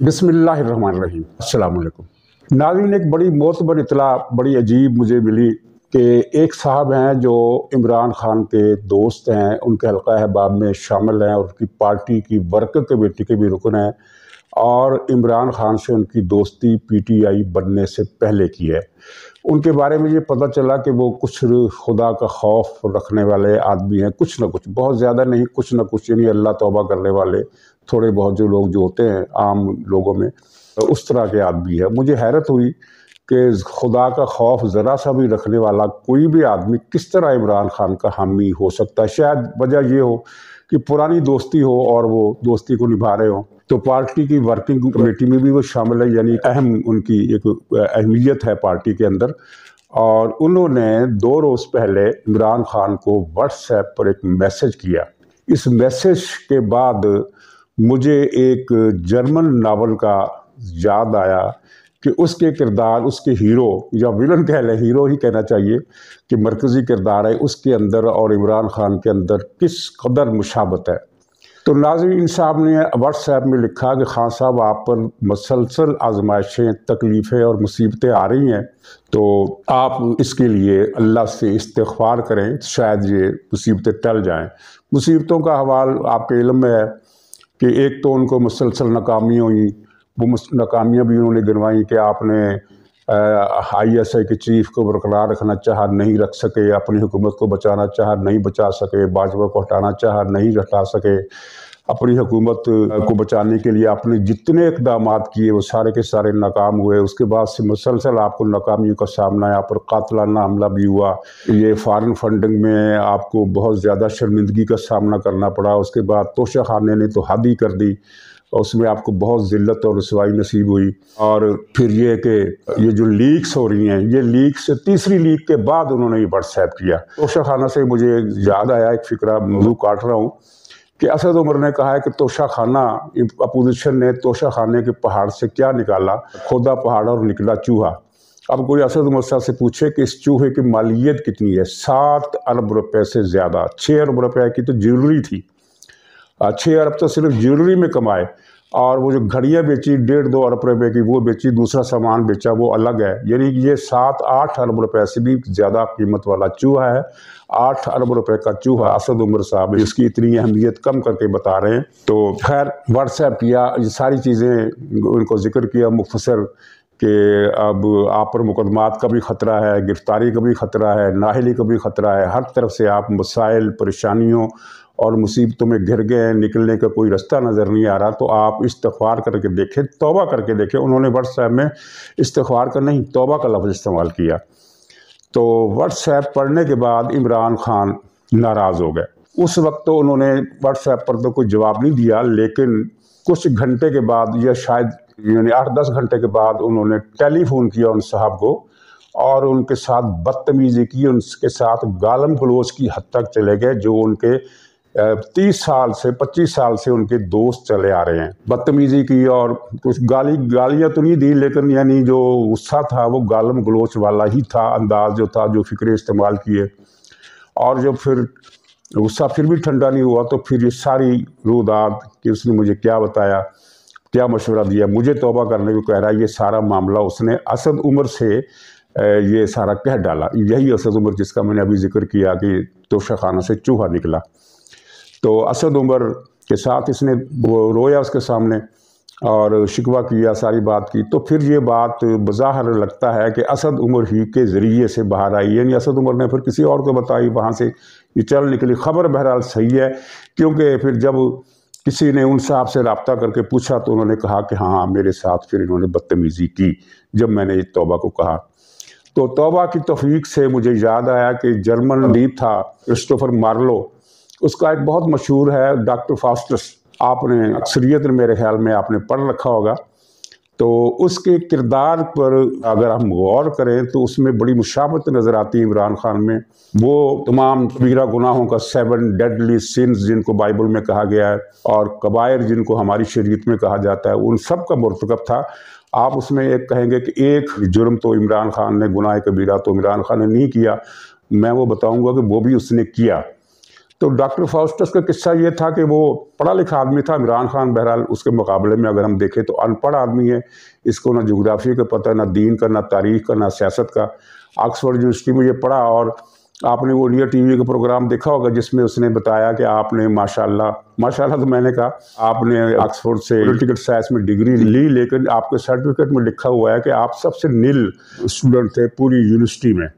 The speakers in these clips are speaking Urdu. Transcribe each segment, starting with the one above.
بسم اللہ الرحمن الرحیم۔ السلام علیکم ناظرین، ایک بڑی معتبر اطلاع بڑی عجیب مجھے ملی کہ ایک صاحب ہیں جو عمران خان کے دوست ہیں، ان کے حلقہ احباب میں شامل ہیں اور ان کی پارٹی کی ورکنگ کمیٹی کے بھی رکن ہیں، اور عمران خان سے ان کی دوستی پی ٹی آئی بننے سے پہلے کی ہے۔ ان کے بارے میں یہ پتہ چلا کہ وہ کچھ خدا کا خوف رکھنے والے آدمی ہیں، کچھ نہ کچھ، بہت زیادہ نہیں، کچھ نہ کچھ، یعنی اللہ توبہ کرنے والے تھوڑے بہت جو لوگ جو ہوتے ہیں عام لوگوں میں، اس طرح کے آدمی ہے۔ مجھے حیرت ہوئی کہ خدا کا خوف ذرا سا بھی رکھنے والا کوئی بھی آدمی کس طرح عمران خان کا حامی ہو سکتا ہے۔ شاید وجہ یہ ہو کہ پرانی دوستی ہو اور وہ دوستی کو نبھا رہے ہوں، تو پارٹی کی ورکنگ کمیٹی میں بھی وہ شامل ہے، یعنی اہم ان کی ایک اہمیت ہے پارٹی کے اندر۔ اور انہوں نے 2 روز پہلے عمران خان کو واٹس ایپ پر ایک میسج کیا۔ اس میسج کے بعد مجھے ایک جرمن ناول کا یاد آیا کہ اس کے کردار، اس کے ہیرو یا ویلن کہہ لیں، ہیرو ہی کہنا چاہیے کہ مرکزی کردار ہے اس کے اندر اور عمران خان کے اندر کس قدر مشابہت ہے۔ تو ناظرین صاحب نے واٹس ایپ میں لکھا کہ خان صاحب آپ پر مسلسل آزمائشیں، تکلیفیں اور مصیبتیں آ رہی ہیں، تو آپ اس کے لیے اللہ سے استغفار کریں، شاید یہ مصیبتیں ٹل جائیں۔ مصیبتوں کا حوال آپ کے علم میں ہے کہ ایک تو ان کو مسلسل ناکامیاں ہوئیں، وہ ناکامیاں بھی انہوں نے گنوائیں کہ آپ نے آئی ایس آئی کے چیف کو برقرار رکھنا چاہا، نہیں رکھ سکے، اپنی حکومت کو بچانا چاہا، نہیں بچا سکے، باجوہ کو ہٹانا چاہا، نہیں ہٹا سکے، اپنی حکومت کو بچانے کے لیے آپ نے جتنے اقدامات کیے وہ سارے کے سارے ناکام ہوئے۔ اس کے بعد سے مسلسل آپ کو ناکامیوں کا سامنا ہے، آپ پر قاتلانہ حملہ بھی ہوا، یہ فارن فنڈنگ میں آپ کو بہت زیادہ شرمندگی کا سامنا کرنا پڑا۔ اس کے بعد توشہ خانے نے تو حد ہی کر دی، اس میں آپ کو بہت ذلت اور رسوائی نصیب ہوئی۔ اور پھر یہ کہ یہ جو لیکس ہو رہی ہیں، یہ لیک سے تیسری لیک کے بعد انہوں نے یہ واٹس ایپ کیا۔ توشہ خانہ سے مجھے یاد آیا ایک فقرہ، موضوع کاٹ رہا ہوں، کہ اسد عمر نے کہا ہے کہ توشہ خانہ، اپوزیشن نے توشہ خانے کے پہاڑ سے کیا نکالا؟ کھودا پہاڑ اور نکلا چوہا۔ اب کوئی اسد عمر صاحب سے پوچھے کہ اس چوہے کی مالیت کتنی ہے؟ 7 ارب روپے سے زیادہ، 6 ارب روپے کی تو جیولری تھی، 6 ارب تو صرف جیولری میں کمائے، اور وہ جو گھڑیاں بیچی 1.5-2 ارب روپے کی وہ بیچی، دوسرا سامان بیچا وہ الگ ہے، یعنی یہ 7-8 ارب روپے سے بھی زیادہ قیمت والا چوہا ہے۔ 8 ارب روپے کا چوہا اسد عمر صاحب اس کی اتنی اہمیت کم کر کے بتا رہے ہیں۔ تو خیر واٹس ایپ کیا، یہ ساری چیزیں ان کو ذکر کیا مختصر، کہ اب آپ پر مقدمات کا بھی خطرہ ہے، گرفتاری کا بھی خطرہ ہے، نااہلی کا بھی خطرہ ہے، ہر طرف سے آپ مسائل، پریشانیوں اور مصیبتوں میں گھر گئے ہیں، نکلنے کا کوئی رستہ نظر نہیں آ رہا، تو آپ استغفار کر کے دیکھیں، توبہ کر کے دیکھیں۔ انہوں نے واٹس ایپ میں استغفار کا نہیں، توبہ کا لفظ استعمال کیا۔ تو واٹس ایپ پڑھنے کے بعد عمران خان ناراض ہو گئے۔ اس وقت تو انہوں نے واٹس ایپ پر تو کوئی جواب نہیں دیا، لیکن کچھ گھنٹے کے بعد یا شاید یعنی 8-10 گھنٹے کے بعد انہوں نے ٹیلی فون کیا ان صاحب کو، اور ان کے ساتھ بدتمیزی کی، ان کے ساتھ گالم گلوچ کی حد تک چلے گئے، جو ان کے 30 سال سے 25 سال سے ان کے دوست چلے آ رہے ہیں۔ بدتمیزی کی اور کچھ گالیاں تو نہیں دی، لیکن یعنی جو غصہ تھا وہ گالم گلوچ والا ہی تھا، انداز جو تھا، جو فکرے استعمال کیے۔ اور جب پھر غصہ پھر بھی ٹھنڈا نہیں ہوا، تو پھر یہ ساری روداد کہ اس نے مجھے کیا بتایا، کیا مشورہ دیا، مجھے توبہ کرنے کو کہہ رہا ہے، یہ سارا معاملہ اس نے اسد عمر سے یہ سارا کہہ ڈالا۔ یہی اسد عمر جس کا میں نے ابھی ذکر کیا کہ توشہ خانہ سے چوہا نکلا۔ تو اسد عمر کے ساتھ اس نے وہ رویا اس کے سامنے اور شکوہ کیا، ساری بات کی۔ تو پھر یہ بات بظاہر لگتا ہے کہ اسد عمر ہی کے ذریعے سے باہر آئی، یعنی اسد عمر نے پھر کسی اور کو بتائی، وہاں سے یہ چل نکلی خبر۔ بہرحال صحیح ہے، کیونکہ پھر جب کسی نے ان صاحب سے رابطہ کر کے پوچھا تو انہوں نے کہا کہ ہاں میرے ساتھ پھر انہوں نے بدتمیزی کی جب میں نے توبہ کو کہا۔ تو توبہ کی توفیق سے مجھے یاد آیا کہ جرمن ادیب تھا کرسٹوفر مارلو، اس کا ایک بہت مشہور ہے ڈاکٹر فاسٹس، آپ نے اکثریت میرے خیال میں آپ نے پڑھ رکھا ہوگا۔ تو اس کے کردار پر اگر ہم غور کریں تو اس میں بڑی مشابہت نظر آتی ہے عمران خان میں۔ وہ تمام کبیرہ گناہوں کا 7 ڈیڈلی سنز جن کو بائبل میں کہا گیا ہے، اور کبائر جن کو ہماری شریعت میں کہا جاتا ہے، ان سب کا مرتکب تھا۔ آپ اس میں ایک کہیں گے کہ ایک جرم تو عمران خان نے، گناہ کبیرہ تو عمران خان نے نہیں کیا، میں وہ بتاؤں گا کہ وہ بھی اس نے کیا۔ تو ڈاکٹر فاسٹس کا قصہ یہ تھا کہ وہ پڑھا لکھا آدمی تھا، عمران خان بہرحال اس کے مقابلے میں اگر ہم دیکھیں تو ان پڑھ آدمی ہے، اس کو نہ جغرافی کا پتہ، نہ دین کا، نہ تاریخ کا، نہ سیاست کا۔ آکسفورڈ یونیورسٹی میں یہ پڑھا، اور آپ نے وہ انڈیا ٹی وی کا پروگرام دیکھا ہوگا جس میں اس نے بتایا کہ آپ نے ماشاءاللہ تو میں نے کہا آپ نے آکسفورڈ سے پولیٹیکل سائنس میں ڈگری لی، لیکن آپ کے سرٹیفکیٹ میں لکھا ہوا ہے کہ آپ سب سے نیل اسٹوڈنٹ تھے پوری یونیورسٹی میں۔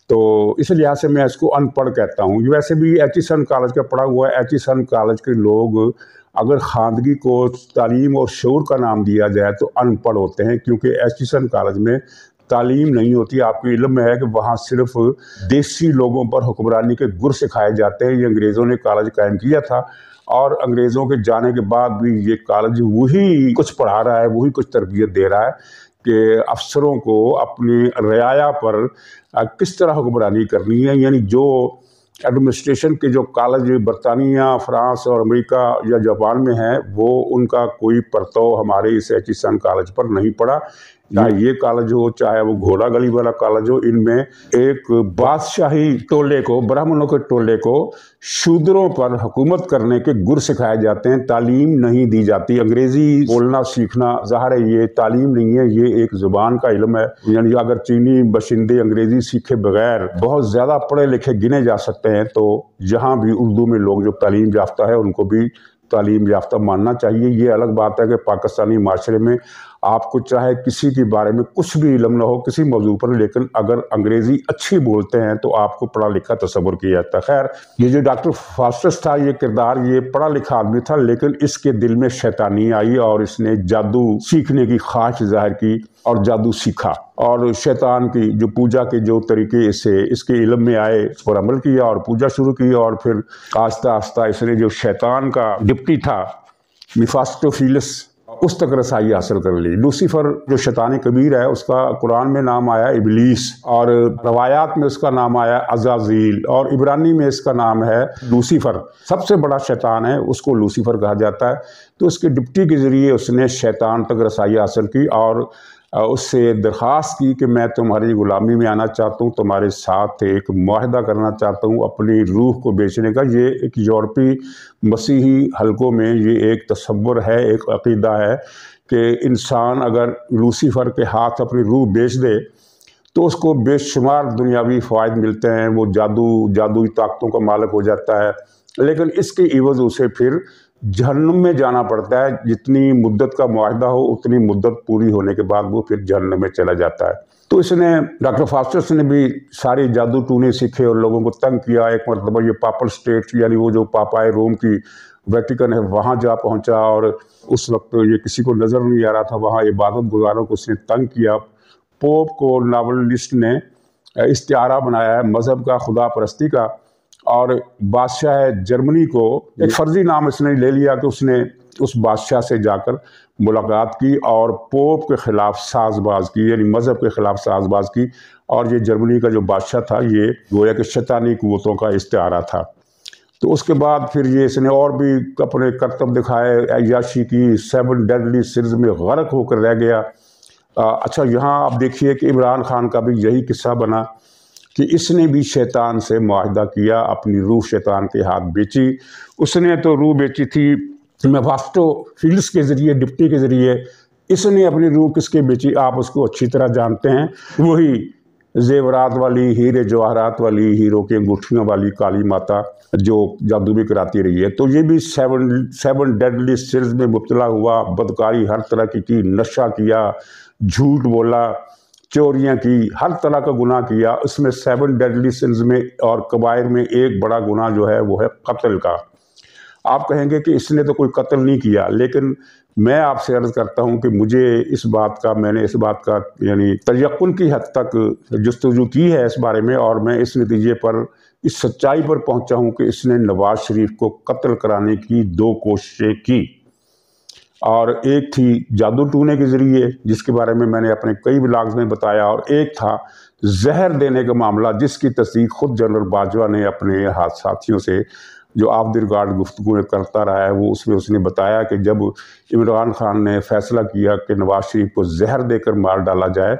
تو اس لحاظ سے میں اس کو ان پڑھ کہتا ہوں۔ یہ ویسے بھی ایچیسن کالج کا پڑھا ہوا ہے۔ ایچیسن کالج کے لوگ اگر خواندگی کو تعلیم اور شعور کا نام دیا جائے تو ان پڑھ ہوتے ہیں، کیونکہ ایچیسن کالج میں تعلیم نہیں ہوتی۔ آپ کو علم میں ہے کہ وہاں صرف دیسی لوگوں پر حکمرانی کے گر سکھائے جاتے ہیں۔ یہ انگریزوں نے کالج قائم کیا تھا، اور انگریزوں کے جانے کے بعد بھی یہ کالج وہی کچھ پڑھا رہا ہے، وہی کچھ تربیت دے رہا ہے کہ افسروں کو اپنی رعایا پر کس طرح حکمرانی کرنی ہے۔ یعنی جو ایڈمنسٹریشن کے جو کالج برطانیہ، فرانس اور امریکہ یا جاپان میں ہیں، وہ ان کا کوئی پرتو ہمارے اس ایچیسن کالج پر نہیں پڑا۔ چاہے یہ کالج ہو، چاہے وہ گھوڑا گلی والا کالج ہو، ان میں ایک بادشاہی ٹولے کو، برہمنوں کے ٹولے کو شودروں پر حکومت کرنے کے گر سکھائے جاتے ہیں، تعلیم نہیں دی جاتی۔ انگریزی بولنا سیکھنا ظاہر ہے یہ تعلیم نہیں ہے، یہ ایک زبان کا علم ہے۔ یعنی اگر چینی باشندے انگریزی سیکھے بغیر بہت زیادہ پڑھے لکھے گنے جا سکتے ہیں، تو یہاں بھی اردو میں لوگ جو تعلیم یافتہ ہے ان کو بھی تعلیم یافتہ ماننا چاہیے۔ یہ الگ بات ہے کہ پاکستانی معاشرے میں آپ کو چاہے کسی کے بارے میں کچھ بھی علم نہ ہو کسی موضوع پر، لیکن اگر انگریزی اچھی بولتے ہیں تو آپ کو پڑھا لکھا تصور کیا جاتا ہے۔ خیر، یہ جو ڈاکٹر فاسٹس تھا، یہ کردار، یہ پڑھا لکھا آدمی تھا، لیکن اس کے دل میں شیطانی آئی اور اس نے جادو سیکھنے کی خواہش ظاہر کی اور جادو سیکھا، اور شیطان کی جو پوجا کے جو طریقے سے اس کے علم میں آئے اس پر عمل کیا اور پوجا شروع کی، اور پھر آہستہ آہستہ اس نے جو شیطان کا ڈپٹی تھا میفاسٹوفیلس، اس تک رسائی حاصل کر لی۔ لوسیفر جو شیطان کبیر ہے، اس کا قرآن میں نام آیا ابلیس، اور روایات میں اس کا نام آیا عزازیل، اور عبرانی میں اس کا نام ہے لوسیفر۔ سب سے بڑا شیطان ہے، اس کو لوسیفر کہا جاتا ہے۔ تو اس کے ڈپٹی کے ذریعے اس نے شیطان تک رسائی حاصل کی اور اس سے درخواست کی کہ میں تمہاری غلامی میں آنا چاہتا ہوں، تمہارے ساتھ ایک معاہدہ کرنا چاہتا ہوں اپنی روح کو بیچنے کا۔ یہ ایک یورپی مسیحی حلقوں میں یہ ایک تصور ہے، ایک عقیدہ ہے کہ انسان اگر لوسیفر کے ہاتھ اپنی روح بیچ دے تو اس کو بے شمار دنیاوی فوائد ملتے ہیں، وہ جادوئی طاقتوں کا مالک ہو جاتا ہے، لیکن اس کے عوض اسے پھر جہنم میں جانا پڑتا ہے۔ جتنی مدت کا معاہدہ ہو اتنی مدت پوری ہونے کے بعد وہ پھر جہنم میں چلا جاتا ہے۔ تو اس نے ڈاکٹر فاسٹس نے بھی ساری جادو ٹونے سیکھے اور لوگوں کو تنگ کیا۔ ایک مرتبہ یہ پاپل سٹیٹ، یعنی وہ جو پاپائے روم کی ویٹیکن ہے، وہاں جا پہنچا، اور اس وقت یہ کسی کو نظر نہیں آ رہا تھا، وہاں عبادت گزاروں کو اس نے تنگ کیا۔ پوپ کو ناولسٹ نے استعارہ بنایا ہے مذہب کا، خدا پرستی کا، اور بادشاہ جرمنی کو ایک فرضی نام اس نے لے لیا کہ اس نے اس بادشاہ سے جا کر ملاقات کی اور پوپ کے خلاف ساز باز کی، یعنی مذہب کے خلاف ساز باز کی، اور یہ جرمنی کا جو بادشاہ تھا یہ گویا کہ شیطانی قوتوں کا استعارہ تھا۔ تو اس کے بعد پھر یہ اس نے اور بھی اپنے کرتب دکھائے، عیاشی کی، 7 ڈیڈلی سنز میں غرق ہو کر رہ گیا۔ اچھا، یہاں آپ دیکھیے کہ عمران خان کا بھی یہی قصہ بنا کہ اس نے بھی شیطان سے معاہدہ کیا، اپنی روح شیطان کے ہاتھ بیچی۔ اس نے تو روح بیچی تھی میفاسٹوفیلس کے ذریعے، ڈپٹی کے ذریعے۔ اس نے اپنی روح کس کے بیچی آپ اس کو اچھی طرح جانتے ہیں، وہی زیورات والی، ہیرے جواہرات والی، ہیروں کی انگوٹھیوں والی کالی ماتا جو جادو بھی کراتی رہی ہے۔ تو یہ بھی 7 ڈیڈلی سنز میں مبتلا ہوا، بدکاری ہر طرح کی، نشہ کیا، جھوٹ بولا، چوریاں کی، ہر طرح کا گناہ کیا۔ اس میں 7 ڈیڈلی سنز میں اور کبائر میں ایک بڑا گناہ جو ہے وہ ہے قتل کا۔ آپ کہیں گے کہ اس نے تو کوئی قتل نہیں کیا، لیکن میں آپ سے عرض کرتا ہوں کہ میں نے اس بات کا یعنی تیقن کی حد تک جستجو کی ہے اس بارے میں، اور میں اس نتیجے پر، اس سچائی پر پہنچا ہوں کہ اس نے نواز شریف کو قتل کرانے کی 2 کوششیں کی، اور ایک تھی جادو ٹونے کے ذریعے جس کے بارے میں نے اپنے کئی ولاگز میں بتایا، اور ایک تھا زہر دینے کا معاملہ جس کی تصدیق خود جنرل باجوہ نے اپنے ساتھیوں سے جو آف دی ریکارڈ گفتگو کرتا رہا ہے، وہ اس نے بتایا کہ جب عمران خان نے فیصلہ کیا کہ نواز شریف کو زہر دے کر مار ڈالا جائے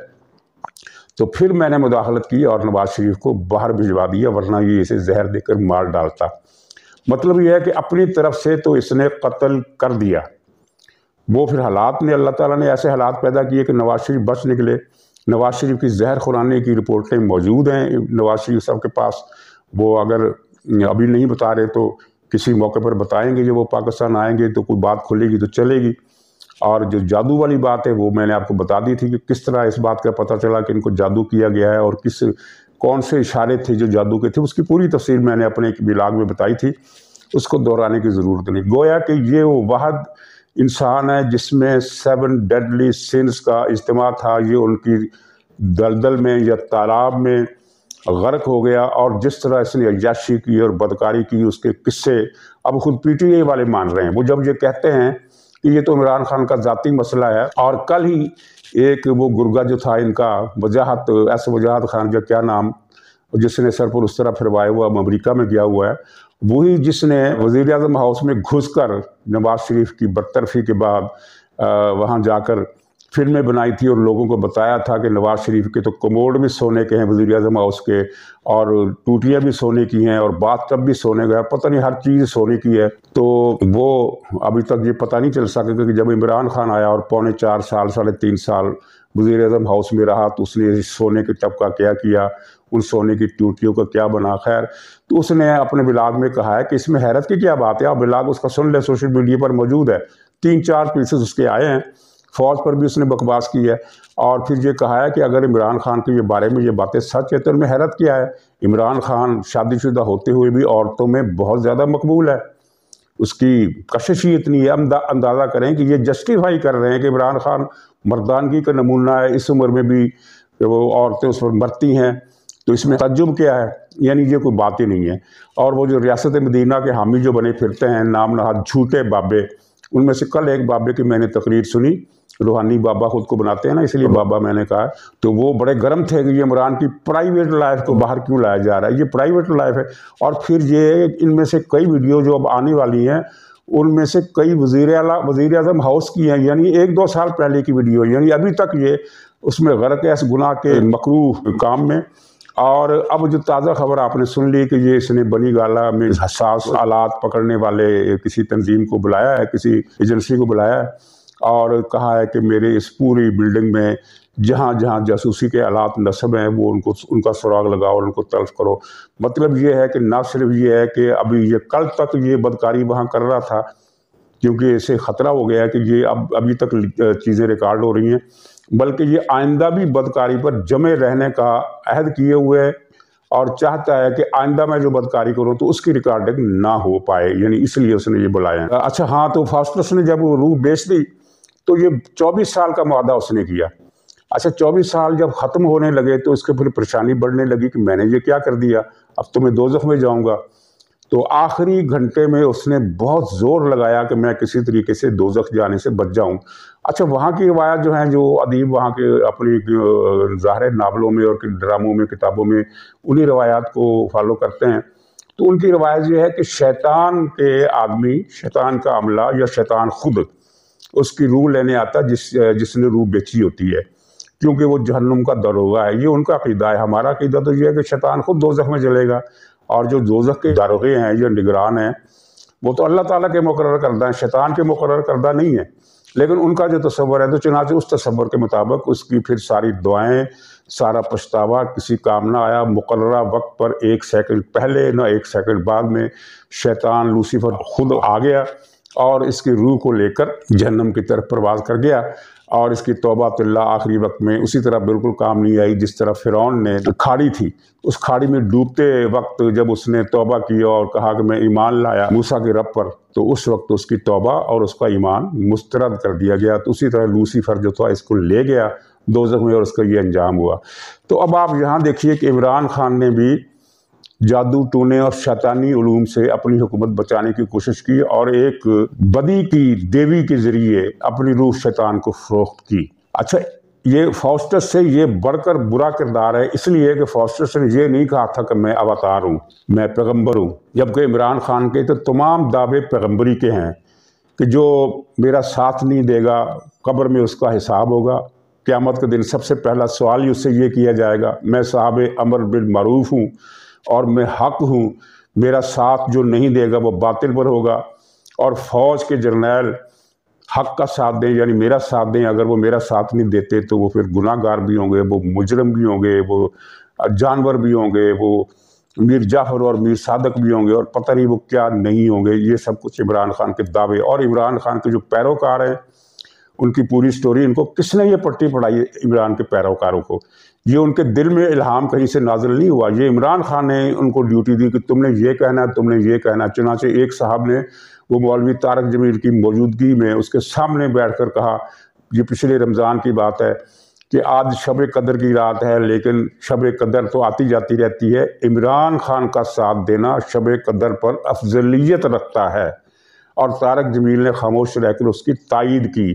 تو پھر میں نے مداخلت کی اور نواز شریف کو باہر بھجوا دیا، ورنہ یہ اسے زہر دے کر مار ڈالتا۔ مطلب یہ ہے کہ اپنی طرف سے تو اس نے قتل کر دیا. وہ پھر حالات نے، اللہ تعالیٰ نے ایسے حالات پیدا کیے کہ نواز شریف بچ نکلے. نواز شریف کی زہر خورانے کی رپورٹیں موجود ہیں نواز شریف صاحب کے پاس. وہ اگر ابھی نہیں بتا رہے تو کسی موقع پر بتائیں گے. جب وہ پاکستان آئیں گے تو کوئی بات کھلے گی تو چلے گی. اور جو جادو والی بات ہے وہ میں نے آپ کو بتا دی تھی کہ کس طرح اس بات کا پتہ چلا کہ ان کو جادو کیا گیا ہے اور کون سے اشارے تھے جو جادو کے تھے. اس کی پوری تفصیل میں نے اپنے ایک بلاگ میں بتائی تھی، اس کو دہرانے کی ضرورت نہیں. گویا کہ یہ وہ واحد انسان ہے جس میں 7 ڈیڈلی سنس کا اجتماع تھا. یہ ان کی دلدل میں یا تالاب میں غرق ہو گیا، اور جس طرح اس نے عیاشی کی اور بدکاری کی، اس کے قصے اب خود پی ٹی آئی والے مان رہے ہیں. وہ جب یہ کہتے ہیں کہ یہ تو عمران خان کا ذاتی مسئلہ ہے، اور کل ہی ایک وہ گرگا جو تھا ان کا وجاہت خان کا کیا نام، جس نے سر پر اس طرح پھروایا ہوا امریکہ میں گیا ہوا ہے، وہی جس نے وزیر اعظم ہاؤس میں گھس کر نواز شریف کی برطرفی کے بعد وہاں جا کر فلمیں بنائی تھی اور لوگوں کو بتایا تھا کہ نواز شریف کے تو کموڈ بھی سونے کے ہیں وزیر اعظم ہاؤس کے، اور ٹوٹیاں بھی سونے کی ہیں، اور باتھ ٹب بھی سونے کا ہے، پتہ نہیں ہر چیز سونے کی ہے. تو وہ ابھی تک یہ پتہ نہیں چل سکے کہ جب عمران خان آیا اور 4.25 سال 3.5 سال وزیر اعظم ہاؤس میں رہا تو اس نے سونے کے ٹب کا کیا کیا، ان سونے کی ٹوٹیوں کا کیا بنا. خیر، تو اس نے اپنے بلاگ میں کہا ہے کہ اس میں حیرت کی کیا بات ہے. آپ بلاگ اس کا سن لیں، سوشل میڈیا پر موجود ہے. 3-4 پیسز اس کے آئے ہیں. فوج پر بھی اس نے بکواس کی ہے، اور پھر یہ کہا ہے کہ اگر عمران خان کے بارے میں یہ باتیں سچ ہے تو ان میں حیرت کیا ہے. عمران خان شادی شدہ ہوتے ہوئے بھی عورتوں میں بہت زیادہ مقبول ہے. اس کی کشش ہی اتنی ہے. اندازہ کریں کہ یہ جسٹیفائی کر رہے ہیں کہ عمران خان مردانگی کا نمونہ ہے، اس عمر میں بھی وہ عورتیں اس پر مرتی ہیں. تو اس میں تعجب کیا ہے؟ یعنی یہ کوئی بات ہی نہیں ہے. اور وہ جو ریاست مدینہ کے حامی جو بنے پھرتے ہیں نام نہاد جھوٹے بابے، ان میں سے کل ایک بابے کی میں نے تقریر سنی. روحانی بابا خود کو بناتے ہیں نا، اس لیے بابا میں نے کہا. تو وہ بڑے گرم تھے کہ یہ عمران کی پرائیویٹ لائف کو باہر کیوں لایا جا رہا ہے، یہ پرائیویٹ لائف ہے. اور پھر یہ ان میں سے کئی ویڈیو جو اب آنے والی ہیں ان میں سے کئی وزیر اعظم ہاؤس کی ہیں، یعنی 1-2 سال پہلے کی ویڈیو، یعنی ابھی تک یہ اس میں غرق ہے اس گناہ کے مکروہ کام میں. اور اب جو تازہ خبر آپ نے سن لی کہ یہ اس نے بنی گالہ میں حساس آلات پکڑنے والے کسی تنظیم کو بلایا ہے، کسی ایجنسی کو بلایا ہے، اور کہا ہے کہ میرے اس پوری بلڈنگ میں جہاں جہاں جاسوسی کے آلات نصب ہیں وہ ان کا سراغ لگاؤ اور ان کو تلف کرو. مطلب یہ ہے کہ نہ صرف یہ ہے کہ ابھی یہ کل تک یہ بدکاری وہاں کر رہا تھا کیونکہ اسے خطرہ ہو گیا ہے کہ یہ ابھی تک چیزیں ریکارڈ ہو رہی ہیں، بلکہ یہ آئندہ بھی بدکاری پر جمے رہنے کا عہد کیے ہوئے ہے، اور چاہتا ہے کہ آئندہ میں جو بدکاری کروں تو اس کی ریکارڈنگ نہ ہو پائے. یعنی اس لیے اس نے یہ بلایا. اچھا ہاں، تو فاسٹرس نے جب وہ روح بیچ دی تو یہ 24 سال کا معاہدہ اس نے کیا. اچھا 24 سال جب ختم ہونے لگے تو اس کے پھر پریشانی بڑھنے لگی کہ میں نے یہ کیا کر دیا، اب تو میں دوزخ میں جاؤں گا. تو آخری گھنٹے میں اس نے بہت زور لگایا کہ میں کسی طریقے سے دوزخ جانے سے بچ جاؤں. اچھا وہاں کی روایات جو ہیں، جو ادیب وہاں کے اپنی ظاہر ناولوں میں اور ڈراموں میں کتابوں میں انہی روایات کو فالو کرتے ہیں. تو ان کی روایت یہ ہے کہ شیطان کے آدمی، شیطان کا عملہ یا شیطان خود اس کی روح لینے آتا جس نے روح بیچی ہوتی ہے، کیونکہ وہ جہنم کا داروغہ ہے. یہ ان کا عقیدہ ہے. ہمارا عقیدہ تو یہ ہے کہ شیطان خود دوزخ میں جلے گا، اور جو دوزخ کے داروغے ہیں یا نگران ہیں وہ تو اللہ تعالیٰ کے مقرر کردہ ہیں، شیطان کے مقرر کردہ نہیں ہیں. لیکن ان کا جو تصور ہے تو چنانچہ اس تصور کے مطابق اس کی پھر ساری دعائیں، سارا پچھتاوا کسی کام نہ آیا. مقررہ وقت پر 1 سیکنڈ پہلے نہ 1 سیکنڈ بعد میں شیطان لوسیفر خود آ گیا اور اس کی روح کو لے کر جہنم کی طرف پرواز کر گیا. اور اس کی توبہ اللہ آخری وقت میں اسی طرح بالکل کام نہیں آئی جس طرح فرعون نے کھاڑی تھی، اس کھاڑی میں ڈوبتے وقت جب اس نے توبہ کی اور کہا کہ میں ایمان لایا موسیٰ کے رب پر، تو اس وقت اس کی توبہ اور اس کا ایمان مسترد کر دیا گیا. تو اسی طرح لوسیفر جو تھا اس کو لے گیا دوزخ میں اور اس کا یہ انجام ہوا. تو اب آپ یہاں دیکھیے کہ عمران خان نے بھی جادو ٹونے اور شیطانی علوم سے اپنی حکومت بچانے کی کوشش کی اور ایک بدی کی دیوی کے ذریعے اپنی روح شیطان کو فروخت کی. اچھا یہ فاسٹس سے یہ بڑھ کر برا کردار ہے، اس لیے کہ فاسٹس نے یہ نہیں کہا تھا کہ میں اواتار ہوں، میں پیغمبر ہوں، جبکہ عمران خان کے تو تمام دعوے پیغمبری کے ہیں کہ جو میرا ساتھ نہیں دے گا قبر میں اس کا حساب ہوگا. قیامت کے دن سب سے پہلا سوال ہی اس سے یہ کیا جائے گا، میں صاحب امر بالمعروف ہوں اور میں حق ہوں، میرا ساتھ جو نہیں دے گا وہ باطل پر ہوگا، اور فوج کے جرنیل حق کا ساتھ دیں یعنی میرا ساتھ دیں، اگر وہ میرا ساتھ نہیں دیتے تو وہ پھر گناہ گار بھی ہوں گے، وہ مجرم بھی ہوں گے، وہ جانور بھی ہوں گے، وہ میر جعفر اور میر صادق بھی ہوں گے، اور پتہ نہیں وہ کیا نہیں ہوں گے۔ یہ سب کچھ عمران خان کے دعوے، اور عمران خان کے جو پیروکار ہیں ان کی پوری سٹوری، ان کو کس نے یہ پٹی پڑھائی ہے عمران کے پیروکاروں کو؟ یہ ان کے دل میں الہام کہیں سے نازل نہیں ہوا، یہ عمران خان نے ان کو ڈیوٹی دی کہ تم نے یہ کہنا ہے، تم نے یہ کہنا ہے۔ چنانچہ ایک صاحب نے، وہ مولوی طارق جمیل کی موجودگی میں اس کے سامنے بیٹھ کر کہا، یہ پچھلے رمضان کی بات ہے، کہ آج شب قدر کی رات ہے، لیکن شب قدر تو آتی جاتی رہتی ہے، عمران خان کا ساتھ دینا شب قدر پر افضلیت رکھتا ہے۔ اور طارق جمیل نے خاموش رہ کر اس کی تائید کی۔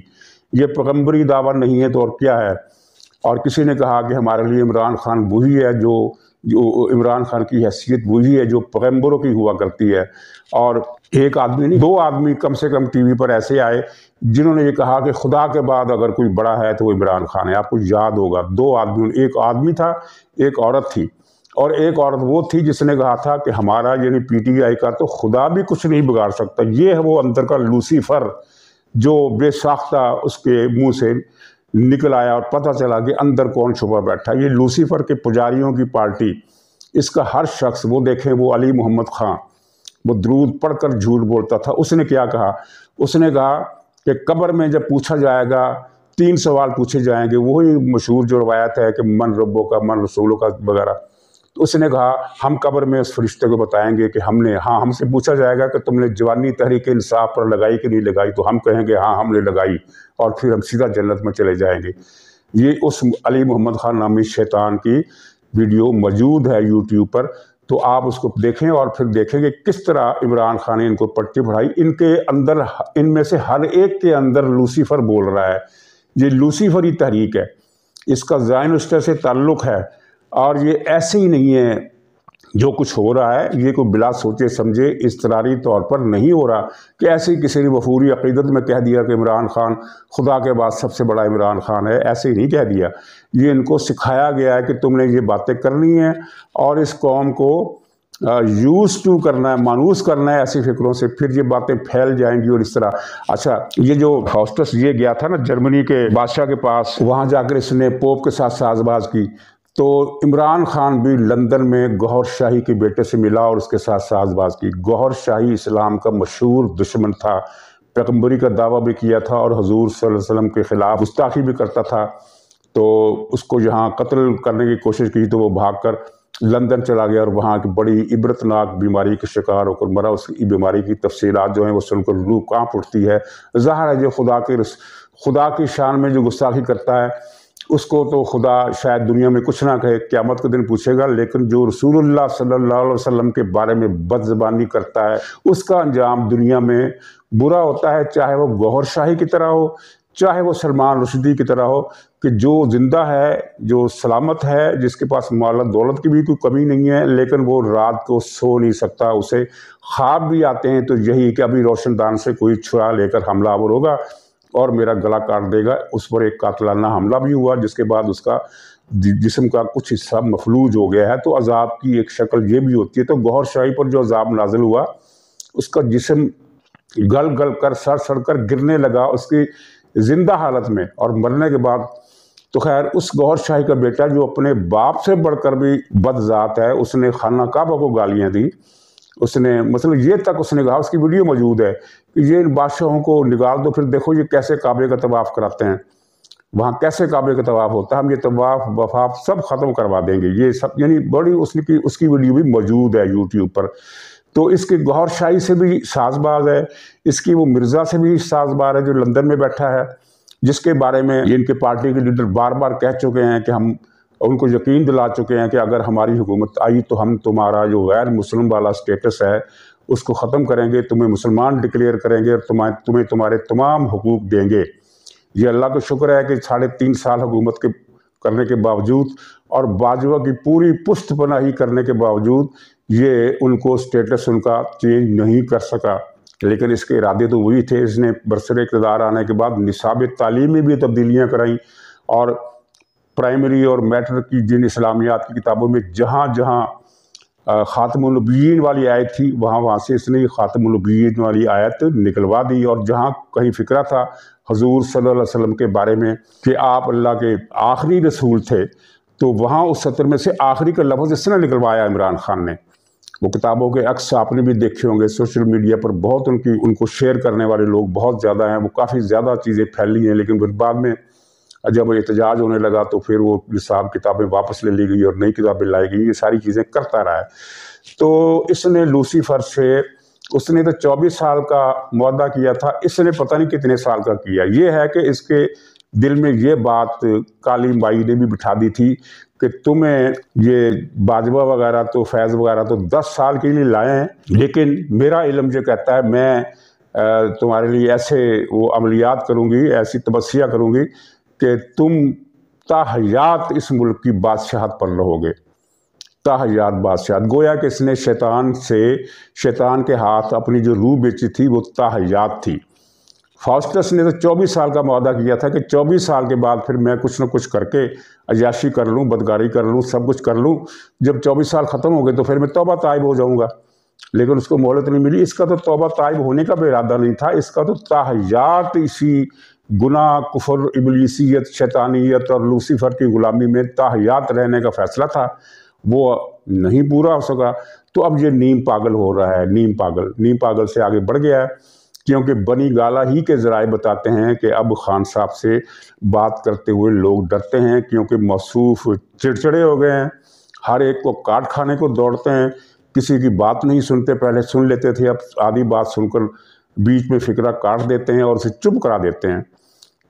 یہ پیغمبری دعویٰ نہیں ہے تو اور کیا ہے؟ اور کسی نے کہا کہ ہمارے لیے عمران خان وہی ہے جو عمران خان کی حیثیت وہی ہے جو پیغمبروں کی ہوا کرتی ہے۔ اور ایک آدمی نہیں، 2 آدمی کم سے کم ٹی وی پر ایسے آئے جنہوں نے یہ کہا کہ خدا کے بعد اگر کوئی بڑا ہے تو وہ عمران خان ہے۔ آپ کو یاد ہوگا 2 آدمی، ایک آدمی تھا، ایک عورت تھی، اور ایک عورت وہ تھی جس نے کہا تھا کہ ہمارا یعنی پی ٹی آئی کا تو خدا بھی کچھ نہیں بگاڑ سکتا۔ یہ ہے وہ اندر کا لوسیفر جو بے ساختہ اس کے منہ سے نکل آیا، اور پتہ چلا کہ اندر کون چھپا بیٹھا۔ یہ لوسیفر کے پجاریوں کی پارٹی، اس کا ہر شخص، وہ دیکھیں وہ علی محمد خان، وہ درود پڑھ کر جھوٹ بولتا تھا۔ اس نے کیا کہا؟ اس نے کہا کہ قبر میں جب پوچھا جائے گا 3 سوال پوچھے جائیں گے، وہی مشہور جو روایت ہے کہ من ربوں کا، من رسولوں کا وغیرہ۔ تو اس نے کہا ہم قبر میں اس فرشتے کو بتائیں گے کہ ہم سے پوچھا جائے گا کہ تم نے جوانی تحریک انصاف پر لگائی کہ نہیں لگائی، تو ہم کہیں گے ہاں ہم نے لگائی، اور پھر ہم سیدھا جنت میں چلے جائیں گے۔ یہ اس علی محمد خان نامی شیطان کی ویڈیو موجود ہے یوٹیوب پر، تو آپ اس کو دیکھیں اور پھر دیکھیں کہ کس طرح عمران خان نے ان کو پٹی پڑھائی۔ ان کے اندر، ان میں سے ہر ایک کے اندر لوسیفر بول رہا ہے۔ یہ لوسیفری تحریک ہے، اس کا زائنسٹر سے تعلق ہے، اور یہ ایسے ہی نہیں ہے جو کچھ ہو رہا ہے، یہ کوئی بلا سوچے سمجھے اضطراری طور پر نہیں ہو رہا کہ ایسے ہی کسی نے وفوری عقیدت میں کہہ دیا کہ عمران خان خدا کے بعد سب سے بڑا عمران خان ہے، ایسے ہی نہیں کہہ دیا۔ یہ ان کو سکھایا گیا ہے کہ تم نے یہ باتیں کرنی ہیں اور اس قوم کو یوز ٹو کرنا ہے، مانوس کرنا ہے ایسی فکروں سے، پھر یہ باتیں پھیل جائیں گی اور اس طرح۔ اچھا، یہ جو فاسٹس یہ گیا تھا نا جرمنی کے بادشاہ کے پاس، وہاں جا کر اس نے پوپ کے ساتھ ساز باز کی، تو عمران خان بھی لندن میں گوہر شاہی کے بیٹے سے ملا اور اس کے ساتھ ساز باز کی۔ گوہر شاہی اسلام کا مشہور دشمن تھا، پیغمبری کا دعویٰ بھی کیا تھا اور حضور صلی اللہ علیہ وسلم کے خلاف گستاخی بھی کرتا تھا۔ تو اس کو یہاں قتل کرنے کی کوشش کی تو وہ بھاگ کر لندن چلا گیا اور وہاں کی بڑی عبرتناک بیماری کے شکار ہو کر مرا۔ اس کی بیماری کی تفصیلات جو ہیں وہ سن کر روح کانپ اٹھتی ہے۔ ظاہر ہے جو خدا کی شان میں جو گستاخی کرتا ہے اس کو تو خدا شاید دنیا میں کچھ نہ کہے، قیامت کے دن پوچھے گا، لیکن جو رسول اللہ صلی اللہ علیہ وسلم کے بارے میں بد زبانی کرتا ہے اس کا انجام دنیا میں برا ہوتا ہے، چاہے وہ گوہر شاہی کی طرح ہو، چاہے وہ سلمان رشدی کی طرح ہو، کہ جو زندہ ہے، جو سلامت ہے، جس کے پاس مال دولت کی بھی کوئی کمی نہیں ہے، لیکن وہ رات کو سو نہیں سکتا، اسے خواب بھی آتے ہیں تو یہی کہ ابھی روشن دان سے کوئی چھڑا لے کر حملہ آور ہوگا اور میرا گلا کاٹ دے گا۔ اس پر ایک قاتلانہ حملہ بھی ہوا جس کے بعد اس کا جسم کا کچھ حصہ مفلوج ہو گیا ہے۔ تو عذاب کی ایک شکل یہ بھی ہوتی ہے۔ تو گوہر شاہی پر جو عذاب نازل ہوا، اس کا جسم گل گل کر سڑ سڑ کر گرنے لگا اس کی زندہ حالت میں، اور مرنے کے بعد تو خیر اس گوہر شاہی کا بیٹا جو اپنے باپ سے بڑھ کر بھی بد ذات ہے، اس نے خانہ کعبہ کو گالیاں دی۔ اس نے مطلب یہ تک اس نے کہا، اس کی ویڈیو موجود ہے کہ یہ ان بادشاہوں کو نکال دو، پھر دیکھو یہ کیسے کعبے کا طواف کراتے ہیں، وہاں کیسے کعبے کا طواف ہوتا ہے، ہم یہ طواف وفاف سب ختم کروا دیں گے۔ یہ سب یعنی بڑی اس کی ویڈیو بھی موجود ہے یوٹیوب پر۔ تو اس کی گوہر شاہی سے بھی ساز باز ہے، اس کی وہ مرزا سے بھی ساز باز ہے جو لندن میں بیٹھا ہے، جس کے بارے میں ان کے پارٹی کے لیڈر بار بار کہہ چکے ہیں کہ ہم ان کو یقین دلا چکے ہیں کہ اگر ہماری حکومت آئی تو ہم تمہارا جو غیر مسلم والا سٹیٹس ہے اس کو ختم کریں گے، تمہیں مسلمان ڈکلیئر کریں گے اور تمہیں تمہارے تمام حقوق دیں گے۔ یہ اللہ کا شکر ہے کہ 3.5 سال حکومت کے کرنے کے باوجود اور باجوہ کی پوری پشت پناہی کرنے کے باوجود یہ ان کو سٹیٹس ان کا چینج نہیں کر سکا، لیکن اس کے ارادے تو وہی تھے۔ اس نے برسر اقتدار آنے کے بعد نصاب تعلیم میں بھی تبدیلیاں کرائیں، اور پرائمری اور میٹرک کی جن اسلامیات کی کتابوں میں جہاں جہاں خاتم النبیین والی آیت تھی، وہاں سے اس نے خاتم النبیین والی آیت نکلوا دی، اور جہاں کہیں فکرہ تھا حضور صلی اللہ علیہ وسلم کے بارے میں کہ آپ اللہ کے آخری رسول تھے، تو وہاں اس سطر میں سے آخری کا لفظ اس نے نکلوایا عمران خان نے۔ وہ کتابوں کے عکس آپ نے بھی دیکھے ہوں گے، سوشل میڈیا پر بہت ان کو شیئر کرنے والے لوگ بہت زیادہ ہیں، وہ کافی زیادہ چیزیں پھیلی ہیں، لیکن پھر بعد میں جب احتجاج ہونے لگا تو پھر وہ نصاب کتابیں واپس لے لی گئی اور نئی کتابیں لائی گئی، یہ ساری چیزیں کرتا رہا ہے۔ تو اس نے لوسیفر سے، اس نے تو 24 سال کا معاہدہ کیا تھا، اس نے پتہ نہیں کتنے سال کا کیا۔ یہ ہے کہ اس کے دل میں یہ بات کالی مائی نے بھی بٹھا دی تھی کہ تمہیں یہ باجوہ وغیرہ تو فیض وغیرہ تو 10 سال کے لیے لائے ہیں، لیکن میرا علم جو کہتا ہے میں تمہارے لیے ایسے وہ عملیات کروں گی، ایسی تبصیہ کروں گی کہ تم تا حیات اس ملک کی بادشاہت پر رہو گے، تا حیات بادشاہت۔ گویا کہ اس نے شیطان کے ہاتھ اپنی جو روح بیچی تھی وہ تا حیات تھی۔ فاسٹس نے تو 24 سال کا معاہدہ کیا تھا کہ 24 سال کے بعد پھر میں کچھ نہ کچھ کر کے عیاشی کر لوں، بدکاری کر لوں، سب کچھ کر لوں، جب 24 سال ختم ہو گئے تو پھر میں توبہ طائب ہو جاؤں گا، لیکن اس کو مہلت نہیں ملی۔ اس کا تو توبہ طائب ہونے کا بھی ارادہ نہیں تھا، اس کا تو تا حیات اسی گناہ، کفر، ابلیسیت، شیطانیت اور لوسیفر کی غلامی میں تا حیات رہنے کا فیصلہ تھا، وہ نہیں پورا ہو سکا۔ تو اب یہ نیم پاگل ہو رہا ہے، نیم پاگل سے آگے بڑھ گیا ہے، کیونکہ بنی گالہ ہی کے ذرائع بتاتے ہیں کہ اب خان صاحب سے بات کرتے ہوئے لوگ ڈرتے ہیں، کیونکہ موصوف چڑچڑے ہو گئے ہیں، ہر ایک کو کاٹ کھانے کو دوڑتے ہیں، کسی کی بات نہیں سنتے، پہلے سن لیتے تھے، اب آدھی بات سن کر بیچ میں فکرہ کاٹ دیتے ہیں اور اسے چپ کرا دیتے ہیں۔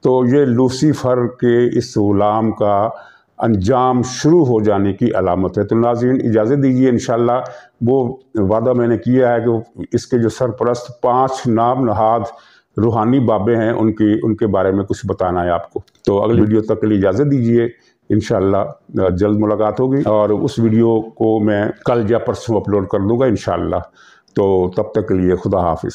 تو یہ لوسیفر کے اس غلام کا انجام شروع ہو جانے کی علامت ہے۔ تو ناظرین اجازت دیجیے، انشاءاللہ وہ وعدہ میں نے کیا ہے کہ اس کے جو سرپرست 5 نام نہاد روحانی بابے ہیں ان کے بارے میں کچھ بتانا ہے آپ کو۔ تو اگلی ویڈیو تک کے لیے اجازت دیجیے، انشاءاللہ جلد ملاقات ہوگی، اور اس ویڈیو کو میں کل یا پرسوں اپلوڈ کر دوں گا انشاءاللہ۔ تو تب تک کے لیے خدا حافظ۔